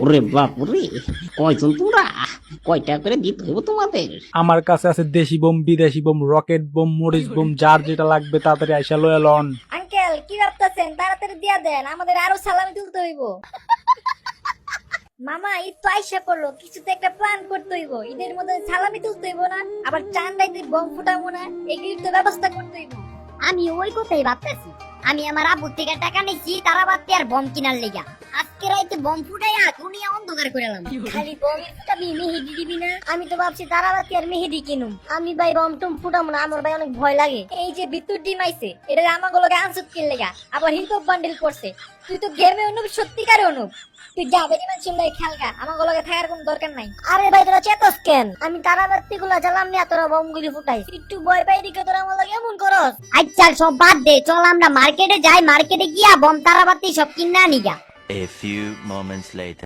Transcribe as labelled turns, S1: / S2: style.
S1: ওরে বাপ রে, কয়জন তোমরা? কয়টা করে দিতে হইব তোমাদের?
S2: আমার কাছে আছে দেশি বোম, বিদেশি বোম, রকেট বোম, মরিচ বোম, যার যেটা লাগবে তাড়াতাড়ি আইসা লয়ে লন।
S3: আঙ্কেল কি ভাবতেছেন? তাড়াতাড়ি দিয়া দেন, আমাদের আরো সালামি তুলতে হইব। মামা ঈদ তো আইসা পড়লো, কিছুতে একটা প্ল্যান করতে হইব। ঈদের মধ্যে সালামি তুলতে হইব না, আবার চান রাইতে বম ফুটাবো না, এগুলির তো ব্যবস্থা করতে হইব।
S4: আমি ওই কথাই ভাবতেছি। আমি আমার আব্বুর থেকে টাকা নিচ্ছি তারা বাদতে আর বম কিনার লেগা। আজকে রাইতে বম ফুটাইয়া দুনিয়া অন্ধকার করে এলাম।
S3: খালি বম ফুটাবি, মেহেদি দিবি না? আমি তো ভাবছি তারাবাতি আর মেহেদি কিনুম। আমি ভাই বম টম ফুটাবো না, আমার ভাই অনেক ভয় লাগে। এই যে বিদ্যুৎ ডিম আইছে, এটা আমাগুলোকে আনসুত কিন লেগা, আবার হিলটপ বান্ডিল করছে। তুই তো গেমে অনুপ, সত্যিকারে অনুপ। তুই যা বেরিমান চিন্তায় খেলগা, আমাগুলোকে থাকার কোনো দরকার নাই। আরে ভাই তোরা চেতস কেন? আমি তারাবাতি গুলা জ্বালাম নিয়ে তোরা বম গুলি ফুটাই। একটু ভয় পাই দিকে তোরা আমার লাগে এমন করস।
S4: আচ্ছা সব বাদ দে, চল আমরা মার্কেটে যাই, মার্কেটে গিয়া বম তারাবাতি সব কিনা নিগা।
S5: A few moments later.